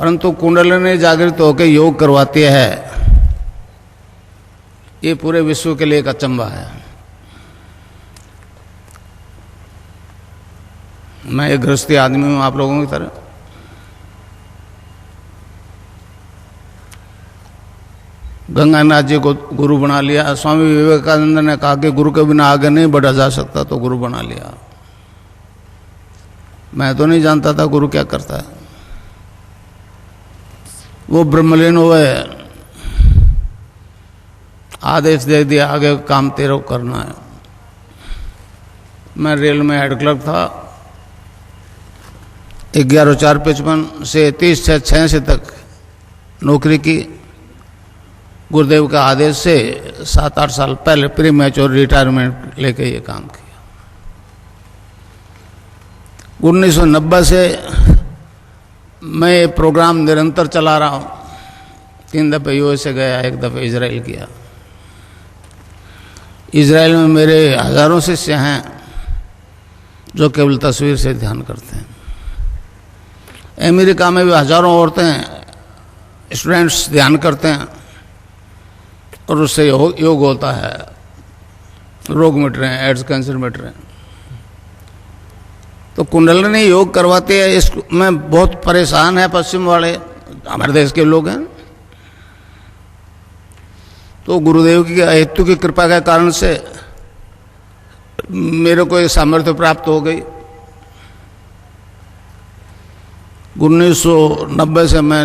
परंतु कुंडलिनी जागृत होकर योग करवाती है, ये पूरे विश्व के लिए एक अचंभा है। मैं एक गृहस्थी आदमी हूं आप लोगों की तरह। गंगानाथ जी को गुरु बना लिया। स्वामी विवेकानंद ने कहा कि गुरु के बिना आगे नहीं बढ़ा जा सकता, तो गुरु बना लिया। मैं तो नहीं जानता था गुरु क्या करता है। वो ब्रह्मलीन हुए, आदेश दे दिया आगे काम तेरे को करना है। मैं रेल में हेड क्लर्क था। 11/4/55 से 30/6/86 तक नौकरी की। गुरुदेव के आदेश से 7-8 साल पहले प्री मैच्योर रिटायरमेंट लेके ये काम किया। 1990 से मैं ये प्रोग्राम निरंतर चला रहा हूँ। 3 दफ़े यूएसए गया, 1 दफ़े इजराइल किया। इजराइल में मेरे हजारों शिष्य हैं जो केवल तस्वीर से ध्यान करते हैं। अमेरिका में भी हजारों औरतें स्टूडेंट्स ध्यान करते हैं और उससे योग होता है, रोग मिट रहे हैं, एड्स कैंसर मिट रहे हैं। तो कुंडलिनी योग करवाते हैं। इसमें बहुत परेशान है पश्चिम वाले, हमारे देश के लोग हैं। तो गुरुदेव की हेतु की कृपा के कारण से मेरे को एक सामर्थ्य प्राप्त हो गई। 1990 से मैं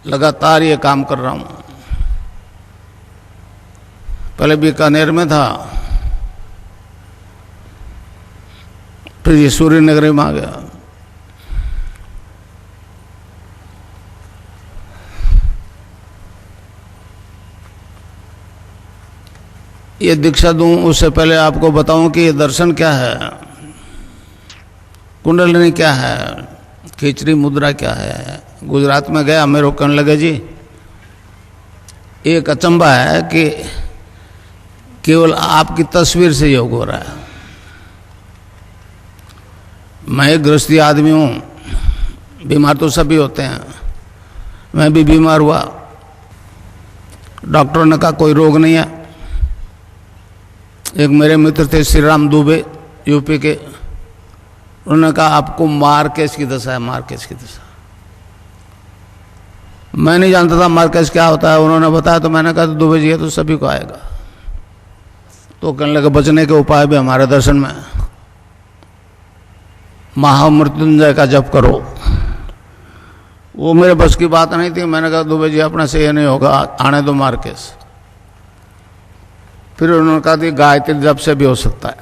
लगातार ये काम कर रहा हूँ। पहले बीकानेर में था, फिर ये सूर्य नगरी में आ गया। ये दीक्षा दूं उससे पहले आपको बताऊं कि ये दर्शन क्या है, कुंडलिनी क्या है, खिचड़ी मुद्रा क्या है। गुजरात में गया, मेरे को कहने लगे जी एक अचंभा है कि केवल आपकी तस्वीर से योग हो रहा है। मैं एक गृहस्थी आदमी हूँ, बीमार तो सभी होते हैं, मैं भी बीमार हुआ। डॉक्टरों ने कहा कोई रोग नहीं है। एक मेरे मित्र थे श्री राम दुबे, यूपी के, उन्होंने कहा आपको मार्केज की दशा है, मार्केज की दशा। मैं नहीं जानता था मार्केज क्या होता है, उन्होंने बताया तो मैंने कहा तो दुबे जी है तो सभी को आएगा। तो कहने लगे बचने के उपाय भी हमारे दर्शन में, महामृत्युंजय का जप करो। वो मेरे बस की बात नहीं थी। मैंने कहा दुबे जी अपने से ये नहीं होगा, आने दो मार्केज। फिर उन्होंने कहा कि गायत्री जप से भी हो सकता है।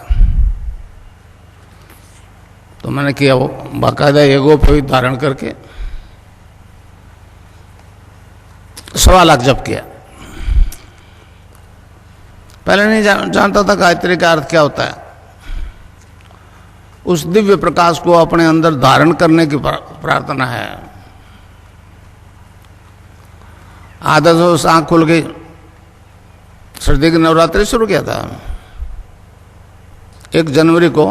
तो मैंने किया, वो बाकायदा एगो पे धारण करके 1.25 लाख जप किया। पहले नहीं जानता था गायत्री का अर्थ क्या होता है। उस दिव्य प्रकाश को अपने अंदर धारण करने की प्रार्थना है। आधा तो आँख खुल गई। सर्दी की नवरात्रि शुरू किया था 1 जनवरी को।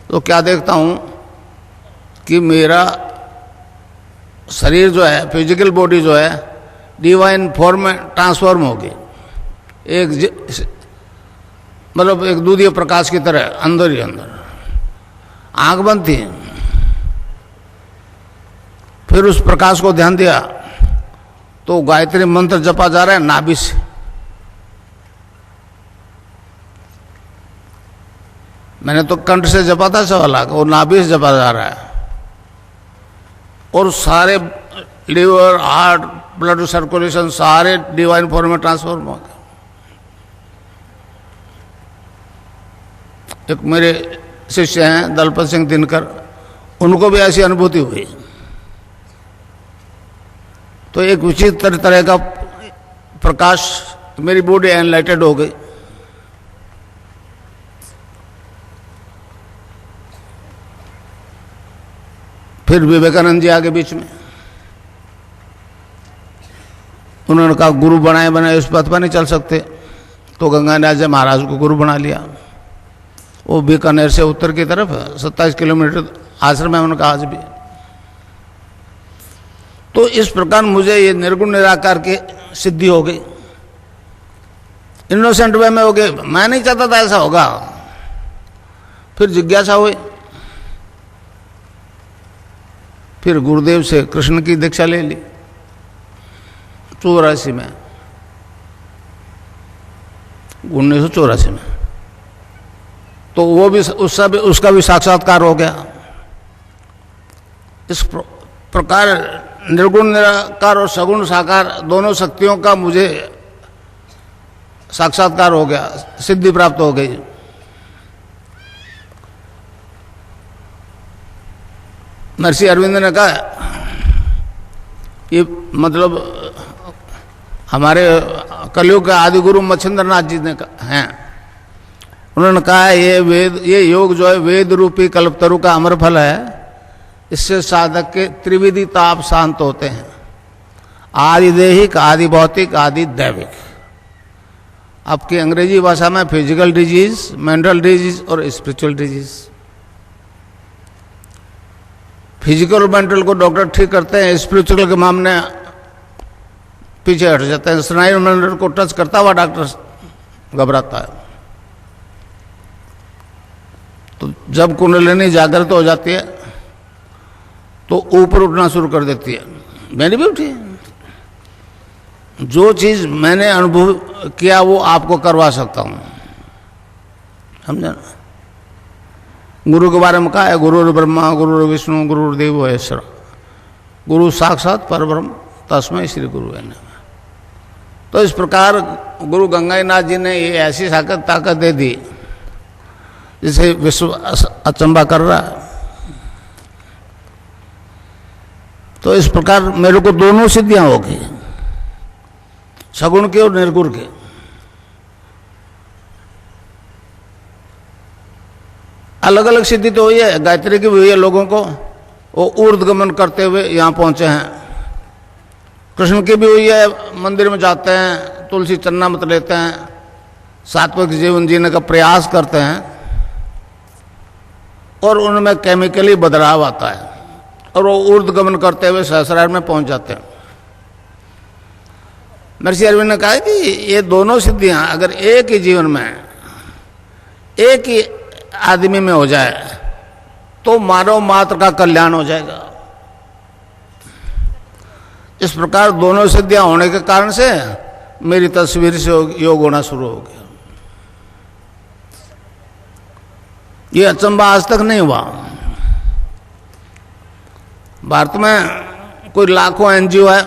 तो क्या देखता हूँ कि मेरा शरीर जो है, फिजिकल बॉडी जो है, डिवाइन फॉर्म में ट्रांसफॉर्म हो गई। मतलब एक दूधीय प्रकाश की तरह अंदर ही अंदर। आंख बंद थी, फिर उस प्रकाश को ध्यान दिया तो गायत्री मंत्र जपा जा रहा है नाभि से। मैंने तो कंठ से जपा था 1.25 लाख, और नाभि से जपा जा रहा है। और सारे लीवर, हार्ट, ब्लड सर्कुलेशन सारे डिवाइन फॉर्म में ट्रांसफॉर्म हो गए। एक मेरे शिष्य हैं दलपत सिंह दिनकर, उनको भी ऐसी अनुभूति हुई। तो एक विचित्र तरह का प्रकाश, मेरी बॉडी एनलाइटेड हो गई। फिर विवेकानंद जी आगे बीच में, उन्होंने कहा गुरु बनाए उस पथ पर नहीं चल सकते। तो गंगानाथ जी महाराज को गुरु बना लिया। वो बीकानेर से उत्तर की तरफ 27 किलोमीटर आश्रम है उनका आज भी। तो इस प्रकार मुझे ये निर्गुण निराकार की सिद्धि हो गई, इनोसेंट वे में हो गई। मैं नहीं चाहता था ऐसा होगा। फिर जिज्ञासा हुई, फिर गुरुदेव से कृष्ण की दीक्षा ले ली 84 में, 1984 में। तो वो भी उसका भी साक्षात्कार हो गया। इस प्रकार निर्गुण निराकार और सगुण साकार दोनों शक्तियों का मुझे साक्षात्कार हो गया, सिद्धि प्राप्त हो गई। महर्षि अरविंद ने कहा, ये मतलब हमारे कलयुग के आदि गुरु मच्छिंद्रनाथ जी ने हैं, उन्होंने कहा ये योग जो है वेद रूपी कल्पतरु का अमर फल है। इससे साधक के त्रिविधि ताप शांत होते हैं, आदि देहिक, आदि भौतिक, आदि दैविक। आपकी अंग्रेजी भाषा में फिजिकल डिजीज, मेंटल डिजीज और स्पिरिचुअल डिजीज। फिजिकल और मेंटल को डॉक्टर ठीक करते हैं, स्पिरिचुअल के मामले पीछे हट जाते हैं। स्नायु मंडल को टच करता हुआ डॉक्टर घबराता है। तो जब कुंडलिनी जागृत हो जाती है तो ऊपर उठना शुरू कर देती है। मैंने भी उठी। जो चीज मैंने अनुभव किया वो आपको करवा सकता हूं, समझे ना। गुरु के बारे में कहा है, गुरु ब्रह्मा गुरु विष्णु गुरुदेव महेश्वर, गुरु साक्षात परब्रह्म तस्मै श्री गुरु नमः। तो इस प्रकार गुरु गंगाईनाथ जी ने ये ऐसी ताकत दे दी जिसे विश्व अचंबा कर रहा है। तो इस प्रकार मेरे को दोनों सिद्धियां होगी, सगुण की और निर्गुण की। अलग अलग सिद्धि तो हुई है, गायत्री की भी हुई है लोगों को, वो ऊर्ध्वगमन करते हुए यहाँ पहुंचे हैं। कृष्ण की भी हुई है, मंदिर में जाते हैं, तुलसी चन्नामृत लेते हैं, सात्विक जीवन जीने का प्रयास करते हैं और उनमें केमिकली बदलाव आता है और वो ऊर्ध्वगमन करते हुए सहस्रार में पहुंच जाते हैं। महर्षि अरविंद ने कहा कि ये दोनों सिद्धियां अगर एक ही जीवन में, एक ही आदमी में हो जाए तो मानव मात्र का कल्याण हो जाएगा। इस प्रकार दोनों सिद्धियां होने के कारण से मेरी तस्वीर से योग होना शुरू हो गया। ये अचंबा आज तक नहीं हुआ। भारत में कोई लाखों एनजीओ है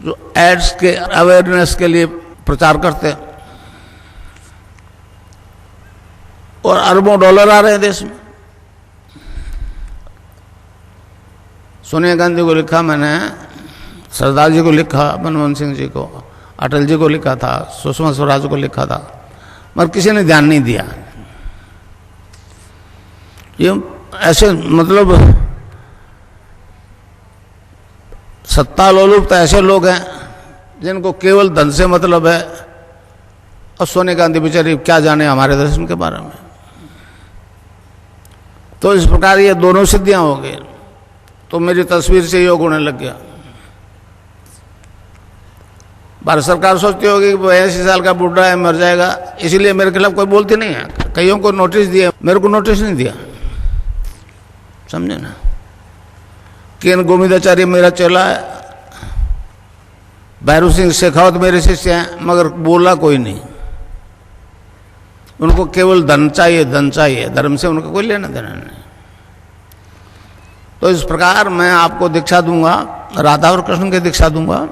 जो एड्स के अवेयरनेस के लिए प्रचार करते हैं और अरबों डॉलर आ रहे हैं देश में। सोनिया गांधी को लिखा मैंने, सरदार जी को लिखा, मनमोहन सिंह जी को, अटल जी को लिखा था, सुषमा स्वराज को लिखा था, मगर किसी ने ध्यान नहीं दिया। ये ऐसे मतलब सत्ता लोलुप तो ऐसे लोग हैं जिनको केवल धन से मतलब है, और सोनिया गांधी बेचारी क्या जाने हमारे दर्शन के बारे में। तो इस प्रकार ये दोनों सिद्धियां हो गई, तो मेरी तस्वीर से योग होने लग गया। भारत सरकार सोचती होगी कि 82 साल का बुढ़ा है, मर जाएगा, इसीलिए मेरे खिलाफ कोई बोलती नहीं है। कईयों को नोटिस दिया, मेरे को नोटिस नहीं दिया, समझे ना। केन गोविंदाचार्य मेरा चेला है, भैरू सिंह शेखावत मेरे शिष्य हैं, मगर बोला कोई नहीं। उनको केवल धन चाहिए, धन चाहिए, धर्म से उनको कोई लेना देना नहीं। तो इस प्रकार मैं आपको दीक्षा दूंगा, राधा और कृष्ण की दीक्षा दूंगा।